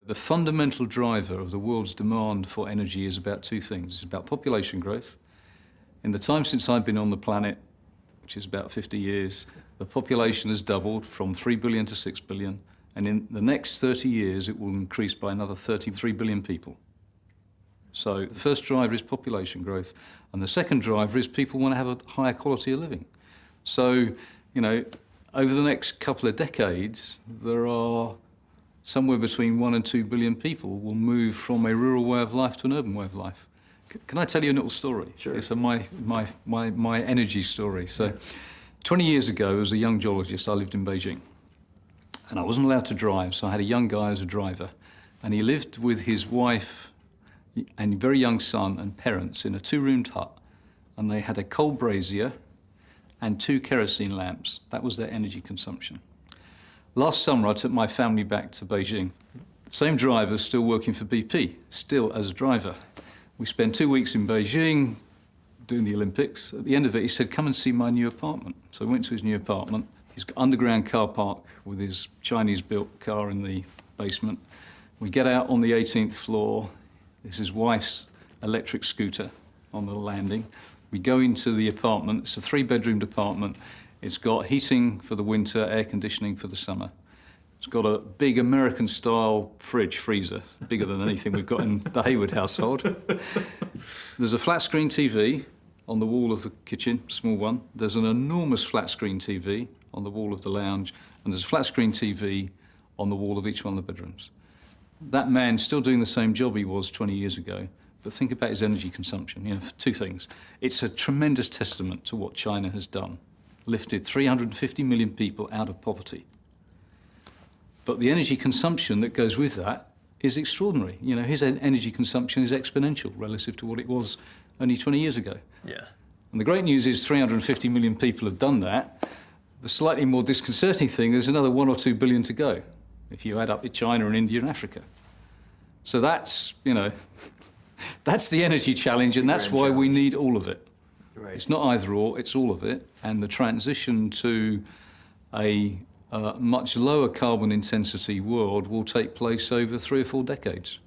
The fundamental driver of the world's demand for energy is about two things. It's about population growth. In the time since I've been on the planet, which is about 50 years, the population has doubled from 3 billion to 6 billion. And in the next 30 years, it will increase by another 33 billion people. So the first driver is population growth. And the second driver is people want to have a higher quality of living. So, over the next couple of decades, there are somewhere between 1 and 2 billion people will move from a rural way of life to an urban way of life. Can I tell you a little story? Sure. It's my energy story. So 20 years ago, as a young geologist, I lived in Beijing. And I wasn't allowed to drive, so I had a young guy as a driver. And he lived with his wife and very young son and parents in a 2-roomed hut. And they had a coal brazier and 2 kerosene lamps. That was their energy consumption. Last summer, I took my family back to Beijing. Same driver, still working for BP, still as a driver. We spent 2 weeks in Beijing doing the Olympics. At the end of it, he said, "Come and see my new apartment." So I went to his new apartment. He's got underground car park with his Chinese-built car in the basement. We get out on the 18th floor. This is his wife's electric scooter on the landing. We go into the apartment. It's a 3-bedroomed apartment. It's got heating for the winter, air conditioning for the summer. It's got a big American-style freezer, bigger than anything we've got in the Hayward household. There's a flat-screen TV on the wall of the kitchen, small one. There's an enormous flat-screen TV on the wall of the lounge, and there's a flat-screen TV on the wall of each one of the bedrooms. That man's still doing the same job he was 20 years ago, but think about his energy consumption. For 2 things. It's a tremendous testament to what China has done. Lifted 350 million people out of poverty. But the energy consumption that goes with that is extraordinary. His energy consumption is exponential relative to what it was only 20 years ago. Yeah. And the great news is 350 million people have done that. The slightly more disconcerting thing is another 1 or 2 billion to go, if you add up China and India and Africa. So that's, that's the energy challenge, and that's why we need all of it. Right. It's not either or, it's all of it. And the transition to a much lower carbon intensity world will take place over 3 or 4 decades.